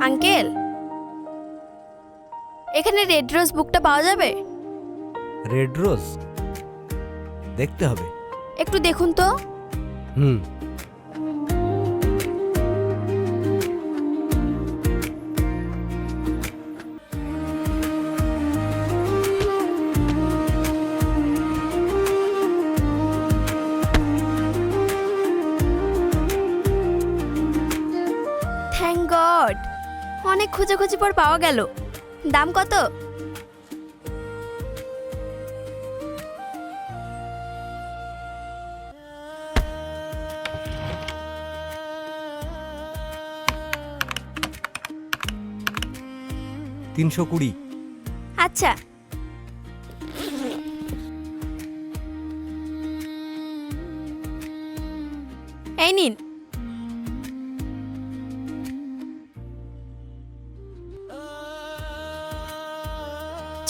Uncle, এখানে red rose বুকটা পাওয়া যাবে? রেড রোজ দেখতে হবে। একটু দেখুন তো। হুম। থ্যাংক গড, অনেক খোঁজাখুঁজি পর পাওয়া গেল। দাম কত? $320। আচ্ছা, এই নিন।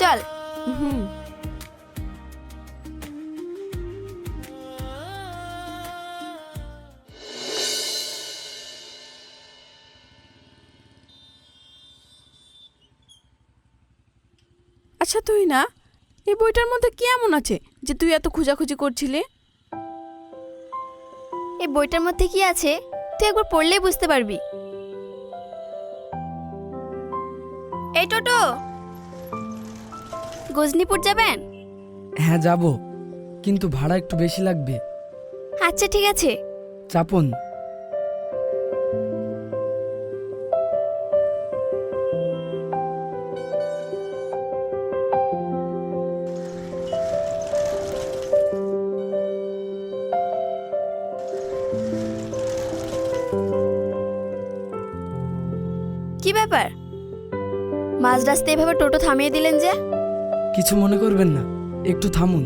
চল। হুম। আচ্ছা তুই না, এই বইটার মধ্যে কি এমন আছে যে তুই এত খোঁজাখুঁজি করছিলি? এই বইটার মধ্যে কি আছে তুই একবার পড়লেই বুঝতে পারবি। এই টোটো, গজনীপুর যাবেন? হ্যাঁ যাব, কিন্তু ভাড়া একটু বেশি লাগবে। আচ্ছা ঠিক আছে। চাপন। কি ব্যাপার, মাঝ রাস্তায় এভাবে টোটো থামিয়ে দিলেন যে? কিছু মনে করবেন না, একটু থামুন।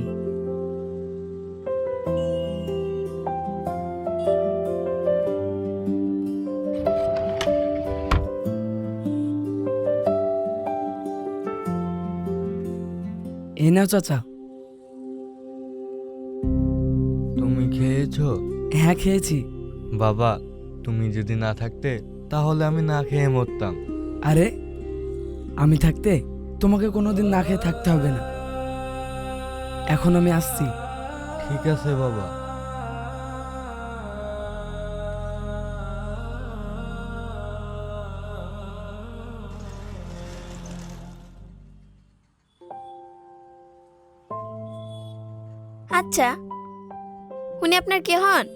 এই নাও চাচা। তুমি খেয়েছো? হ্যাঁ খেয়েছি। বাবা, তুমি যদি না থাকতে তাহলে আমি না খেয়ে মরতাম। আরে আমি থাকতে তোমাকে কোনোদিন না খেয়ে থাকতে হবে না। এখন আমি আসছি। ঠিক আছে বাবা। আচ্ছা, উনি আপনার কে হন?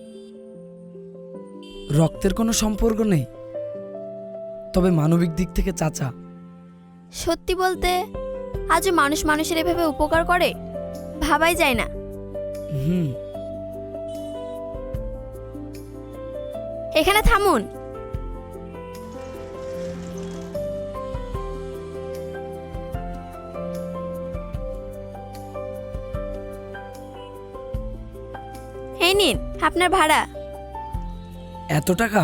রক্তের কোনো সম্পর্ক নেই, তবে মানবিক দিক থেকে চাচা। সত্যি বলতে আজও মানুষ মানুষের এভাবে উপকার করে, ভাবাই যায় না। হুম। এখানে থামুন। এই নিন আপনার ভাড়া। এত টাকা?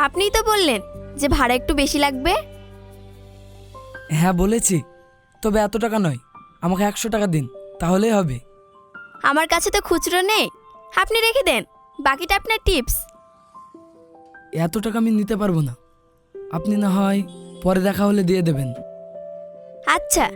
আপনিই তো বললেন যে ভাড়া একটু বেশি লাগবে। হ্যাঁ বলেছি, তবে এত টাকা নয়, আমাকে 100 টাকা দিন, তাহলেই হবে। আমার কাছে তো খুচরো নেই, আপনি রেখে দেন, বাকিটা আপনার টিপস। এত টাকা আমি নিতে পারবো না, আপনি না হয় পরে দেখা হলে দিয়ে দেবেন। আচ্ছা।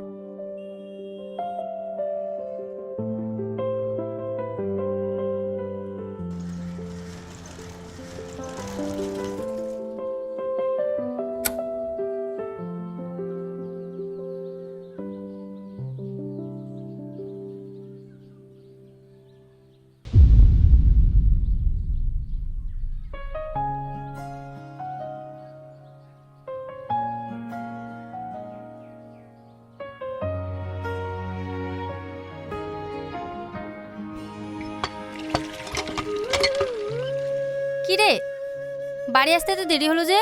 কি রে, বাড়ি আসতে তো দেরি হলো যে?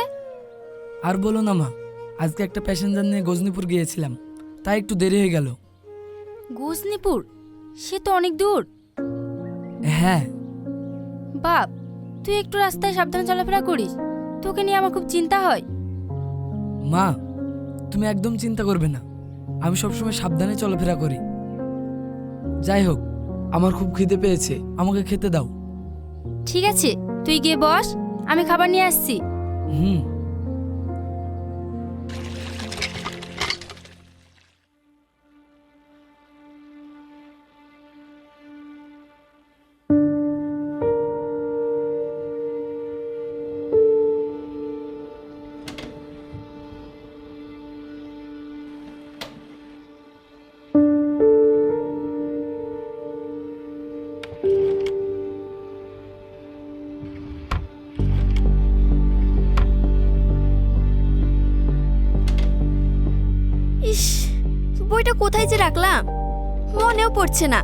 আর বলো না মা, আজকে একটা প্যাসেঞ্জার নিয়ে গজনীপুর গিয়েছিলাম, তাই একটু দেরি হয়ে গেল। গজনীপুর? সে তো অনেক দূর। হ্যাঁ। বাপ, তুই একটু রাস্তায় সাবধানে চলাফেরা করিস, তোকে নিয়ে আমার খুব চিন্তা হয়। মা তুমি একদম চিন্তা করবে না, আমি সবসময় সাবধানে চলাফেরা করি। যাই হোক, আমার খুব খিদে পেয়েছে, আমাকে খেতে দাও। ঠিক আছে, তুই গিয়ে বস, আমি খাবার নিয়ে আসছি। হুম। কোথায় যে রাখলাম মনেও পড়ছে না।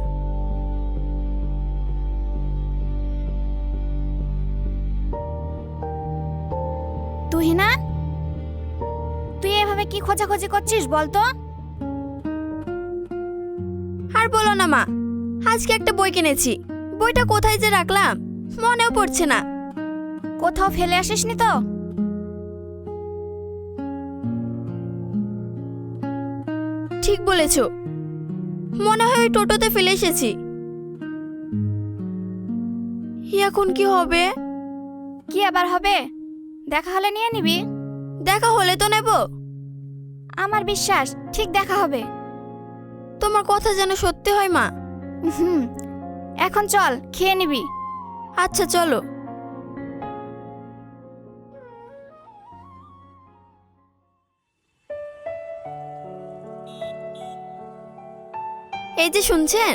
তুহিনা, তুই এভাবে কি খোঁজাখুঁজি করছিস বলতো? আর বলো না মা, আজকে একটা বই কিনেছি, বইটা কোথায় যে রাখলাম মনেও পড়ছে না। কোথাও ফেলে আসিসনি তো? ঠিক বলেছো, মনে হয় ওই টোটোতে ফেলে এসেছি। এখন কি হবে? কি আবার হবে? দেখা হলে নিয়ে নিবি। দেখা হলে তো নেব। আমার বিশ্বাস ঠিক দেখা হবে। তোমার কথা যেন সত্যি হয় মা। হুম, এখন চল খেয়ে নিবি। আচ্ছা চলো। এই যে শুনছেন?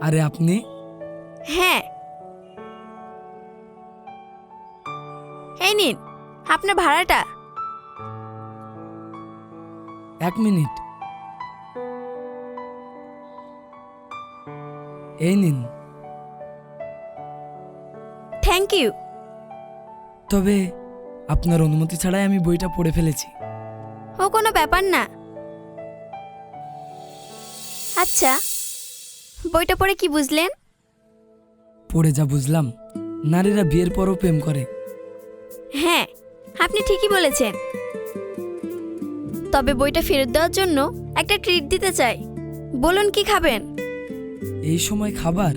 আরে আপনি? হ্যাঁ, এই নিন আপনার ভাড়াটা। 1 মিনিট, এই নিন। Thank you. তবে আপনার অনুমতি ছাড়াই আমি বইটা পড়ে ফেলেছি। ও কোনো ব্যাপার না। আচ্ছা, বইটা পড়ে কি বুঝলেন? পড়ে যা বুঝলাম, নারীরা বিয়ের পরও প্রেম করে। হ্যাঁ, আপনি ঠিকই বলেছেন। তবে বইটা ফেরত দেওয়ার জন্য একটা ট্রিট দিতে চাই। বলুন কি খাবেন? এই সময় খাবার?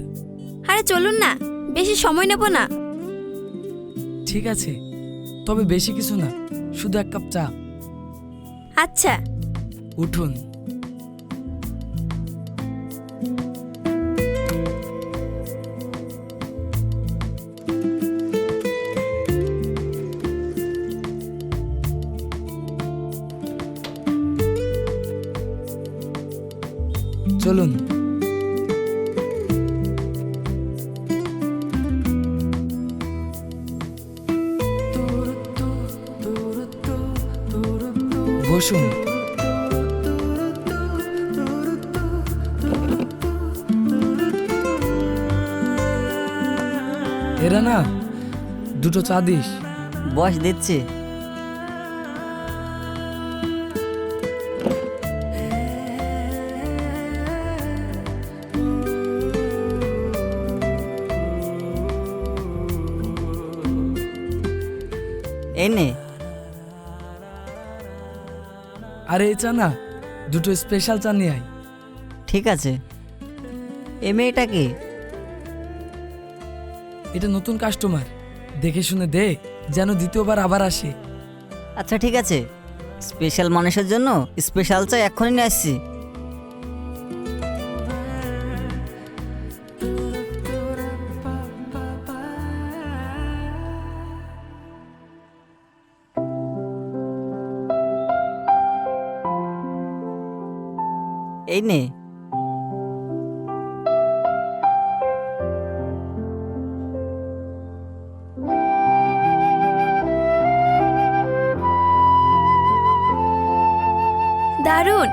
আরে চলুন না, বেশি সময় নেব না। ঠিক আছে, তবে বেশি কিছু না, শুধু 1 কাপ চা। আচ্ছা। উঠুন। চলুন। বসুন। এরা না, 2টো চা দিস। বস দিচ্ছি। এই নে। আরে এই চা না, 2টো স্পেশাল চা নিয়ে আয়। ঠিক আছে। এই মেয়েটা কি? এটা নতুন কাস্টমার, দেখে শুনে দে, যেন দ্বিতীয়বার আবার আসে। আচ্ছা ঠিক আছে, স্পেশাল মানুষের জন্য স্পেশাল চা এক্ষুনি নিয়ে আসছি। এই নে। দারুণ,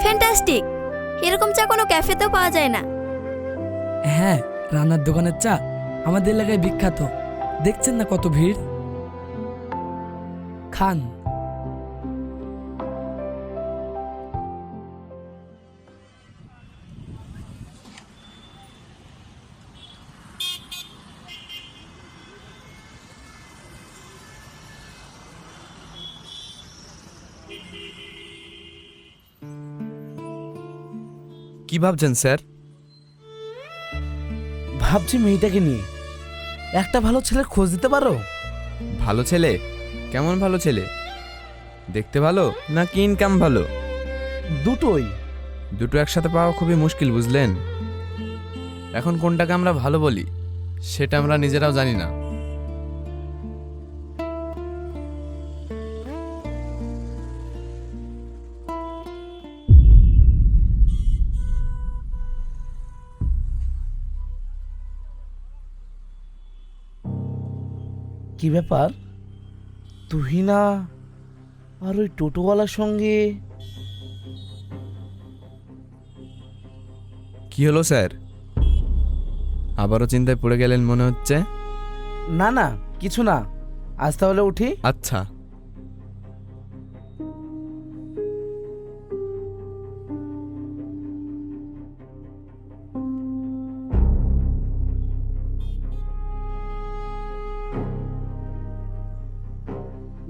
ফ্যান্টাস্টিক। এরকম চা কোনো ক্যাফেতেও পাওয়া যায় না। হ্যাঁ, রান্নার দোকানের চা আমাদের এলাকায় বিখ্যাত। দেখছেন না কত ভিড়। খান। কি ভাবছেন স্যার? ভাবছি মেয়েটাকে নিয়ে একটা ভালো ছেলের খোঁজ দিতে পারো? ভালো ছেলে? কেমন ভালো ছেলে? দেখতে ভালো নাকি ইনকাম ভালো? দুটোই। দুটো একসাথে পাওয়া খুবই মুশকিল, বুঝলেন? এখন কোনটাকে আমরা ভালো বলি সেটা আমরা নিজেরাও জানি না। কি ব্যাপার? তুহিনা আর ওই টোটোওয়ালার সঙ্গে কি হলো স্যার, আবারও চিন্তায় পড়ে গেলেন মনে হচ্ছে। না না কিছু না, আজ তাহলে উঠি। আচ্ছা।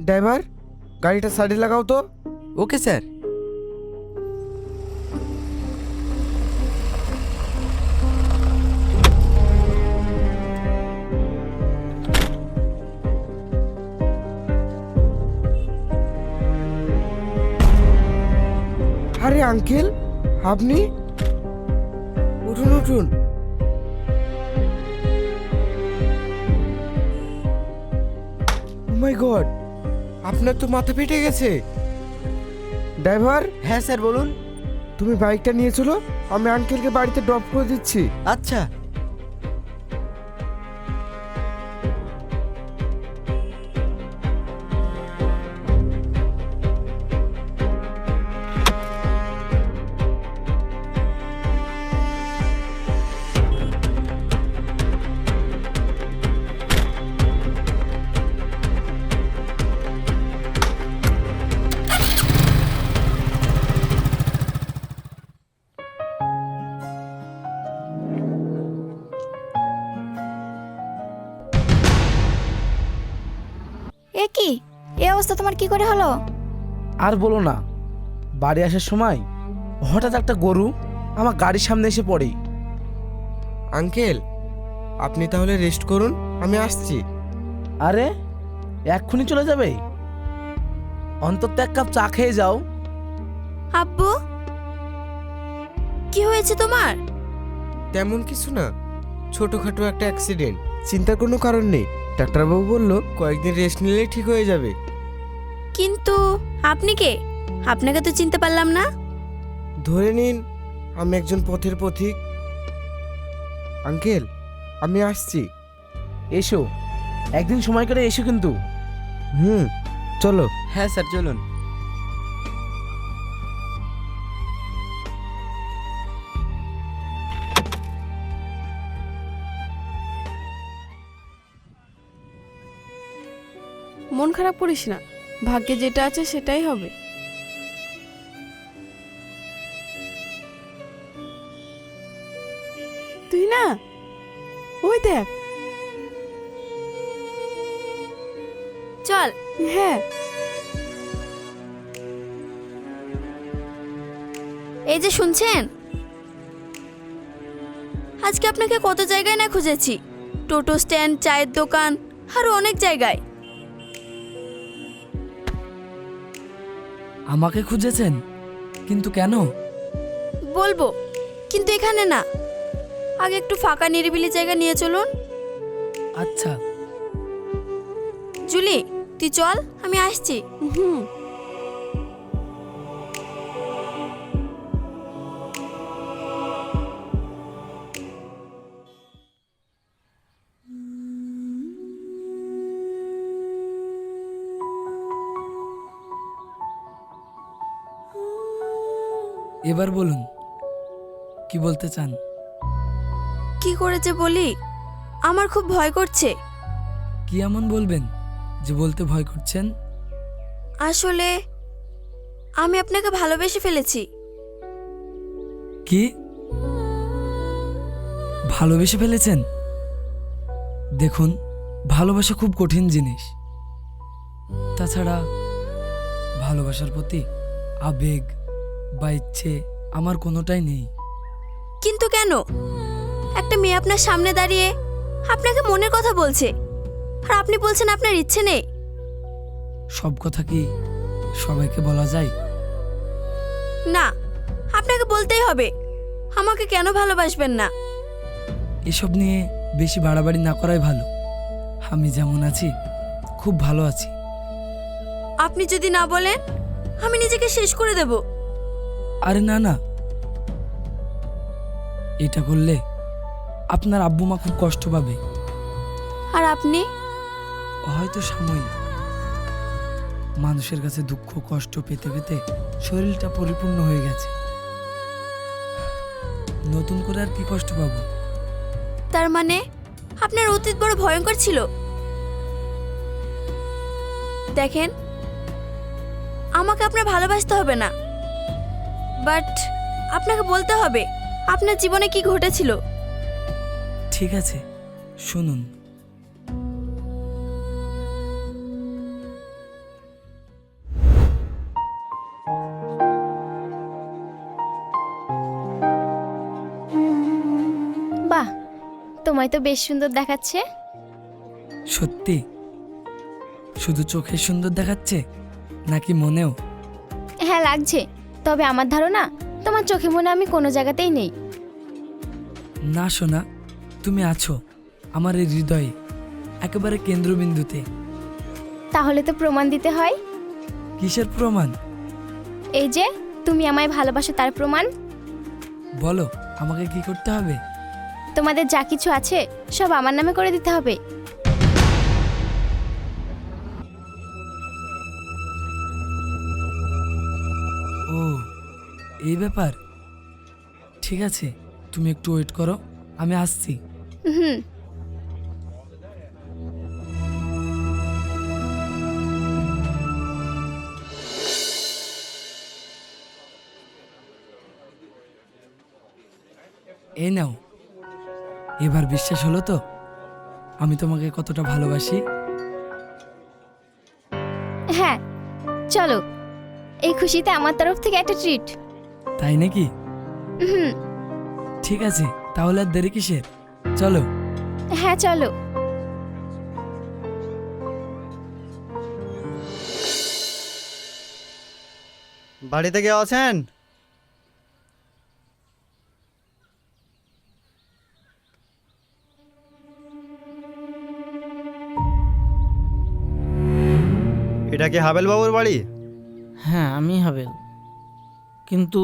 ড্রাইভার, গাড়িটা সাইডে লাগাও তো। Okay sir. আরে আঙ্কেল, আপনি উঠুন উঠুন। ও মাই গড, আপনার তো মাথা ফেটে গেছে। ড্রাইভার, হ্যাঁ স্যার বলুন। তুমি বাইকটা নিয়ে চলো, আমি আঙ্কেলকে বাড়িতে ড্রপ করে দিচ্ছি। আচ্ছা। এ কি, এ অবস্থা তোমার কি করে হলো? আর বলো না, বাড়ি আসার সময় হঠাৎ একটা গরু আমার গাড়ির সামনে এসে পড়ে। আঙ্কেল, আপনি তাহলে রেস্ট করুন, আমি আসছি। আরে এক্ষুনি চলে যাবে? অন্তত এক কাপ চা খেয়ে যাও। আব্বু, কি হয়েছে তোমার? তেমন কিছু না, ছোটখাটো একটা অ্যাক্সিডেন্ট, চিন্তার কোনো কারণ নেই। ডাক্তারবাবু বলল কয়েকদিন রেস্ট নিলে ঠিক হয়ে যাবে। কিন্তু আপনি কে? আপনাকে তো চিনতে পারলাম না। ধরে নিন আমি একজন পথের পথিক। আঙ্কেল, আমি আসছি। এসো, একদিন সময় করে এসো কিন্তু। চলো। হ্যাঁ স্যার চলুন। মন খারাপ করিস না, ভাগ্যে যেটা আছে সেটাই হবে। তুই না, ওই দেখ। চল। হ্যাঁ। এই যে শুনছেন, আজকে আপনাকে কত জায়গায় না খুঁজেছি, টোটো স্ট্যান্ড, চায়ের দোকান, আরো অনেক জায়গায়। আমাকে খুঁজেছেন? কিন্তু কেন? বলবো, কিন্তু এখানে না। আগে একটু ফাঁকা নিরিবিলি জায়গা নিয়ে চলুন। আচ্ছা। জুলি, তুই চল, আমি আসছি। এবার বলুন, কি বলতে চান? কি করে যে বলি, আমার খুব ভয় করছে। কি এমন বলবেন যে বলতে ভয় করছেন? আসলে আমি আপনাকে ভালোবেসে ফেলেছি। কি? ভালোবেসে ফেলেছেন? দেখুন, ভালোবাসা খুব কঠিন জিনিস। তাছাড়া ভালোবাসার প্রতি আবেগ বা ইচ্ছে আমার কোনোটাই নেই। কিন্তু কেন? একটা মেয়ে আপনার সামনে দাঁড়িয়ে আপনাকে মনের কথা বলছে, আর আপনি বলছেন আপনার ইচ্ছে নেই। সব কথা কি সবাইকে বলা যায়? না, আপনাকে বলতেই হবে। আমাকে কেন ভালোবাসবেন না? এসব নিয়ে বেশি বাড়াবাড়ি না করাই ভালো। আমি যেমন আছি খুব ভালো আছি। আপনি যদি না বলেন, আমি নিজেকে শেষ করে দেব। আরে না না, এটা করলে আপনার আব্বু মা খুব কষ্ট পাবে। আর আপনি? হয়তো সাময়িক, মানুষের কাছে দুঃখ কষ্ট পেতে পেতে শরীরটা পরিপূর্ণ হয়ে গেছে। নতুন করে আর কি কষ্ট পাবো? তার মানে আপনার অতীত বড় ভয়ঙ্কর ছিল। দেখেন, আমাকে আপনার ভালোবাসতে হবে না, বাট আপনাকে বলতে হবে আপনার জীবনে কি ঘটেছিল। ঠিক আছে, শুনুন। বাহ, তোমায় তো বেশ সুন্দর দেখাচ্ছে। সত্যি? শুধু চোখে সুন্দর দেখাচ্ছে নাকি মনেও? হ্যাঁ লাগছে, তবে আমার ধারণা তোমার চোখে মনে আমি কোনো জায়গাতেই নেই। না সোনা, তুমি আছো আমার এই হৃদয়ে, একেবারে কেন্দ্রবিন্দুতে। তাহলে তো প্রমাণ দিতে হয়। কিসের প্রমাণ? এই যে তুমি আমায় ভালোবাসো তার প্রমাণ। বলো, আমাকে কি করতে হবে? তোমাদের যা কিছু আছে সব আমার নামে করে দিতে হবে। ও, এই ব্যাপার। ঠিক আছে, তুমি একটু ওয়েট করো, আমি আসছি। হুম। এই নাও, এবার বিশ্বাস হলো তো আমি তোমাকে কতটা ভালোবাসি? হ্যাঁ, চলো, এই খুশিতে আমার তরফ থেকে একটা ট্রিট। তাই নাকি? হুম। ঠিক আছে, তাহলে আর দেরি কিসের, চলো। হ্যাঁ চলো। বাড়িতে কে আছেন? এটা কি হাবেল বাবুর বাড়ি? হ্যাঁ, আমি হাবেল। কিন্তু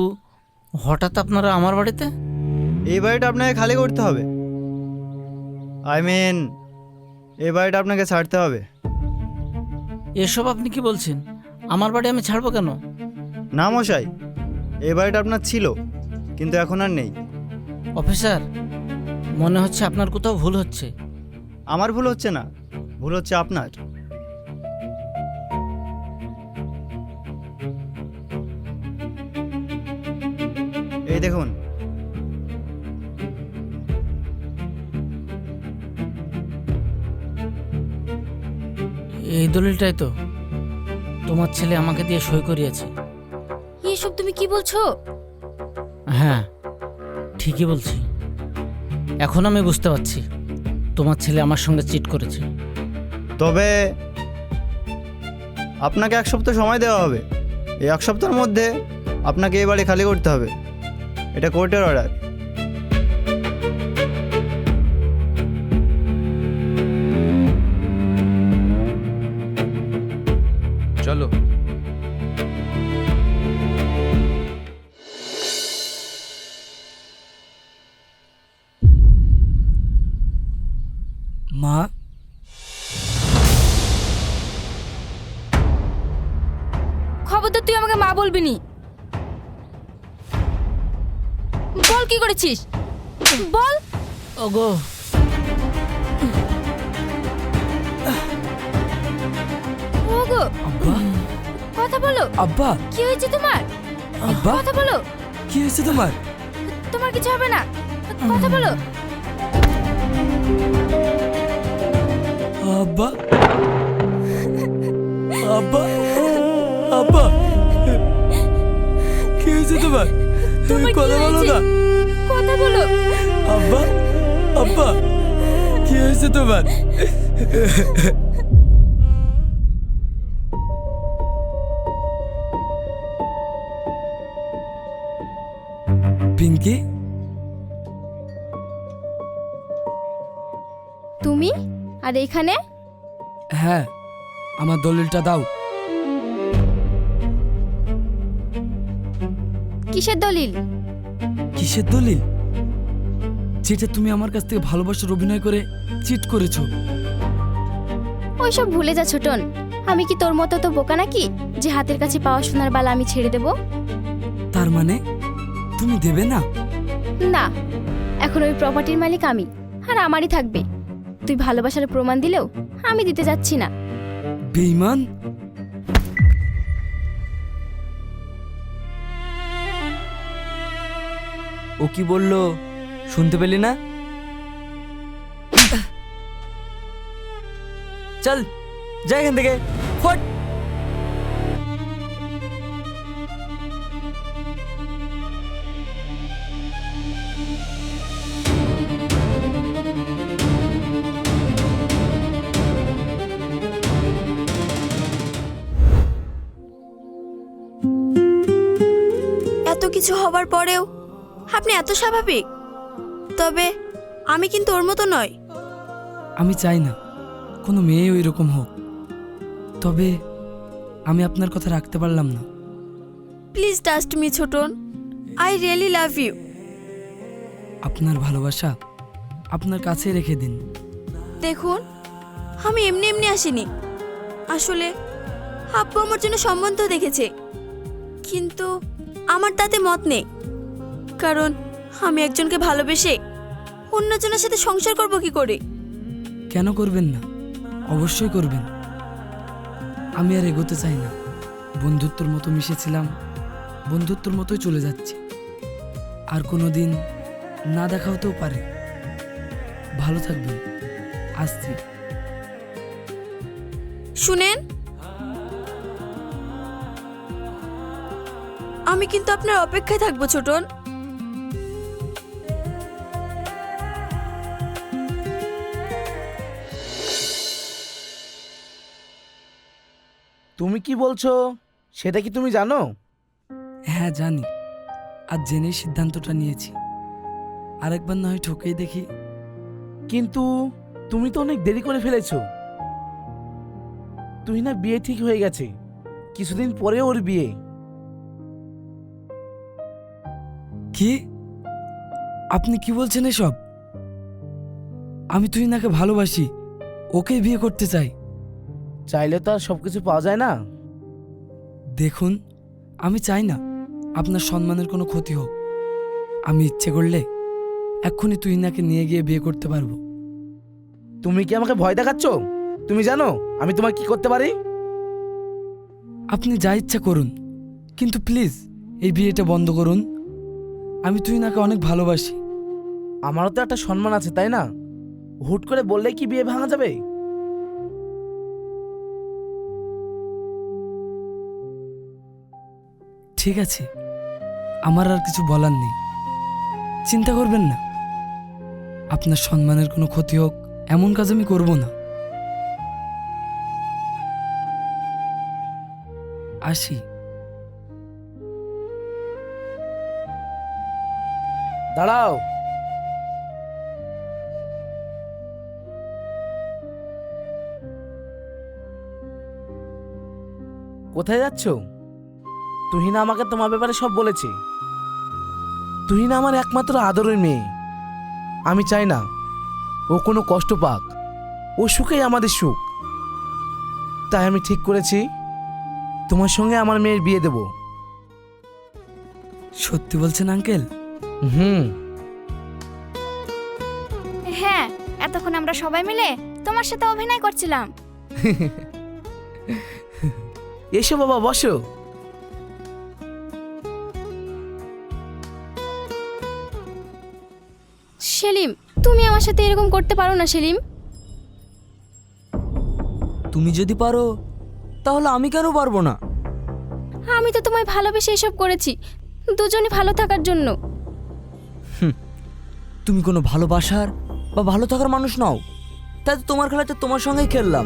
হঠাৎ আপনারা আমার বাড়িতে? এই বাড়িটা আপনাকে খালি করতে হবে। আই মিন, এই বাড়িটা আপনাকে ছাড়তে হবে। এসব আপনি কি বলছেন? আমার বাড়ি আমি ছাড়বো কেন? না মশাই, এই বাড়িটা আপনার ছিল, কিন্তু এখন আর নেই। অফিসার, মনে হচ্ছে আপনার কোথাও ভুল হচ্ছে। আমার ভুল হচ্ছে না, ভুল হচ্ছে আপনার। এই দেখুন, এই দলিলটাই তো তোমার ছেলে আমাকে দিয়ে সই করিয়েছে। এসব তুমি কি বলছো? হ্যাঁ, ঠিকই বলছি। এখন আমি বুঝতে পারছি তোমার ছেলে আমার সঙ্গে চিট করেছে। তবে আপনাকে 1 সপ্তাহ সময় দেওয়া হবে। এই 1 সপ্তাহের মধ্যে আপনাকে এই বাড়ি খালি করতে হবে। এটা কোর্টের অর্ডার। চলো। মা, খবরদার তুই আমাকে মা বলবি নি। বল কি করেছিস, বল। ওগো, ওগো, আব্বা, কথা বলো। আব্বা, কি হয়েছে তোমার? আব্বা, কথা বলো। কি হয়েছে তোমার? তোমার কিছু হবে না, কথা বলো। আব্বা, আব্বা, আব্বা, কি হয়েছে তোমার? তুমি কথা বলো না। কথা বলো। আব্বা, আব্বা, কি হয়েছে তোমার? পিঙ্কি, তুমি আর এইখানে? হ্যাঁ, আমার দলিলটা দাও। কিসের দলিল? কিসের দলিল? যেটা তুমি আমার কাছ থেকে ভালোবাসার অভিনয় করে চিট করেছো। ওইসব ভুলে যা ছোটন, আমি কি তোর মতো তো বোকা নাকি যে হাতের কাছে পাওয়া সোনার বালা আমি ছেড়ে দেব? তার মানে তুমি দেবে না? না, এখন ওই প্রপার্টির মালিক আমি, আর আমারই থাকবে। তুই ভালোবাসার প্রমাণ দিলেও আমি দিতে যাচ্ছি না। বেঈমান! ও কি বললো শুনতে পেলি না? চল যা এখান থেকে, ফট। এত কিছু হবার পরেও আপনি এত স্বাভাবিক। তবে আমি কিন্তু ওর মতো নয়। আমি চাই না কোনো মেয়ে ওই রকম হোক, তবে আমি আপনার কথা রাখতে পারলাম না। Please trust me Chhoton, I really love you. আপনার ভালোবাসা আপনার কাছে রেখে দিন। দেখুন, আমি এমনি এমনি আসিনি। আসলে আব্বু আমার জন্য সম্বন্ধ দেখেছে, কিন্তু আমার তাতে মত নেই। কারণ আমি একজনকে ভালোবেসে অন্যজনের সাথে সংসার করব কি করে? কেন করবেন না? অবশ্যই করবেন। আমি আর এগোতে চাই না। বন্ধুত্বর মতো মিশেছিলাম, বন্ধুত্বর মতোই চলে যাচ্ছি। আর কোনো দিন না দেখা হতেও পারে। ভালো থাকবেন, আসছি। শুনেন, আমি কিন্তু আপনার অপেক্ষায় থাকবো ছোটন। তুমি কি বলছো সেটা কি তুমি জানো? হ্যাঁ জানি, আর জেনেই সিদ্ধান্তটা নিয়েছি। আরেকবার না হয় ঠকেই দেখি। কিন্তু তুমি তো অনেক দেরি করে ফেলেছো। তুই না বিয়ে ঠিক হয়ে গেছে, কিছুদিন পরে ওর বিয়ে। কি? আপনি কি বলছেন এসব? আমি তুহিনাকে ভালোবাসি, ওকে বিয়ে করতে চাই। চাইলে তো আর সবকিছু পাওয়া যায় না। দেখুন, আমি চাই না আপনার সম্মানের কোনো ক্ষতি হোক। আমি ইচ্ছে করলে এক্ষুনি তুহিনাকে নিয়ে গিয়ে বিয়ে করতে পারবো। তুমি কি আমাকে ভয় দেখাচ্ছ? তুমি জানো আমি তোমার কি করতে পারি? আপনি যা ইচ্ছা করুন, কিন্তু প্লিজ এই বিয়েটা বন্ধ করুন। আমি তুহিনাকে অনেক ভালোবাসি। আমারও তো একটা সম্মান আছে, তাই না? হুট করে বললে কি বিয়ে ভাঙা যাবে? ঠিক আছে, আমার আর কিছু বলার নেই। চিন্তা করবেন না, আপনার সম্মানের কোনো ক্ষতি হোক এমন কাজ আমি করব না। আসি। দাঁড়াও। কোথায় যাচ্ছ? তুহিনা আমাকে তোমার ব্যাপারে সব বলেছে। তুহিনা আমার একমাত্র আদরের মেয়ে। আমি চাই না ও কোনো কষ্ট পাক। ও সুখেই আমাদের সুখ। তাই আমি ঠিক করেছি তোমার সঙ্গে আমার মেয়ের বিয়ে দেব। সত্যি বলছেন আঙ্কেল? হুম। হ্যাঁ, এতক্ষণ আমরা সবাই মিলে তোমার সাথে অভিনয় করছিলাম। এসো বাবা, বসো। সেলিম, তুমি আমার সাথে এরকম করতে পারো না সেলিম। তুমি যদি পারো তাহলে আমি কেন পারবো না? আমি তো তোমায় ভালোবেসে এসব করেছি, দুজনে ভালো থাকার জন্য। তুমি কোনো ভালোবাসার বা ভালো থাকার মানুষ নও, তাই তো তোমার খেলাতে তোমার সঙ্গেই খেললাম।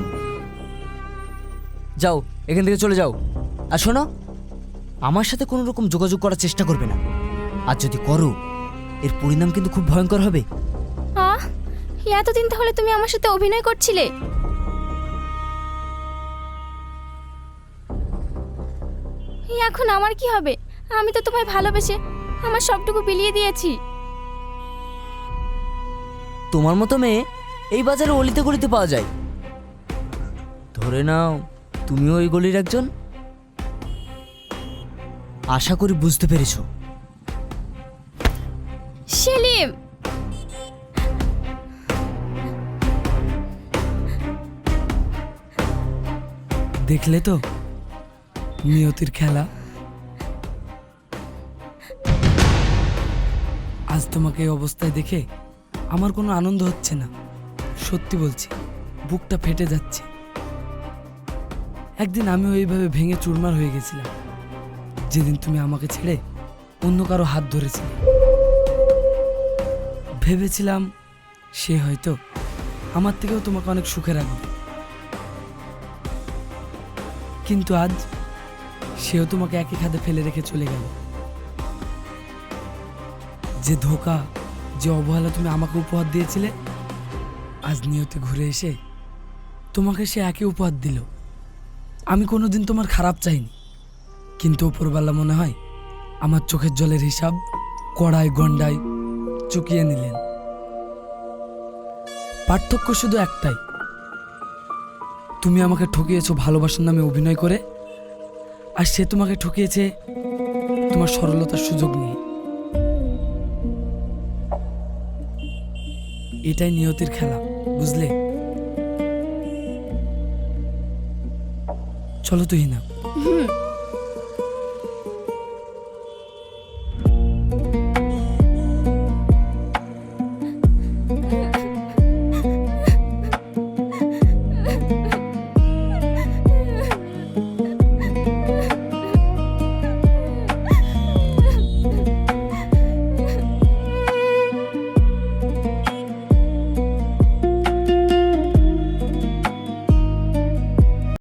যাও এখান থেকে চলে যাও। আর শোনো, আমার সাথে কোনো রকম যোগাযোগ করার চেষ্টা করবে না। আর যদি করো এর পরিণাম কিন্তু খুব ভয়ঙ্কর হবে। আহ, এতদিন তাহলে তুমি আমার সাথে অভিনয় করছিলে? এখন আমার কি হবে? আমি তো তোমায় ভালোবেসে আমার সবটুকু বিলিয়ে দিয়েছি। তোমার মতো মেয়ে এই বাজারে অলিতে গলিতে পাওয়া যায়। ধরে নাও তুমিও ওই গলির একজন? আশা করি বুঝতে পেরেছো। সেলিম, দেখলে তো নিয়তির খেলা। আজ তোমাকে এই অবস্থায় দেখে আমার কোনো আনন্দ হচ্ছে না। সত্যি বলছি, বুকটা ফেটে যাচ্ছে। একদিন আমিও এইভাবে ভেঙে চুরমার হয়ে গেছিলাম, যেদিন তুমি আমাকে ছেড়ে অন্য কারো হাত ধরেছিলে। ভেবেছিলাম সে হয়তো আমার থেকেও তোমাকে অনেক সুখে রাখবে, কিন্তু আজ সেও তোমাকে একই খাদে ফেলে রেখে চলে গেল। যে ধোঁকা, যে অবহেলা তুমি আমাকে উপহার দিয়েছিলে, আজ নিয়তি ঘুরে এসে তোমাকে সে একই উপহার দিল। আমি কোনোদিন তোমার খারাপ চাইনি, কিন্তু ওপরবেলা মনে হয় আমার চোখের জলের হিসাব কড়াই গন্ডায় চুকিয়ে নিলেন। পার্থক্য শুধু একটাই, তুমি আমাকে ঠকিয়েছো ভালোবাসার নামে অভিনয় করে, আর সে তোমাকে ঠকিয়েছে তোমার সরলতার সুযোগ নিয়ে। এটাই নিয়তির খেলা, বুঝলে? চলো তুহিনা,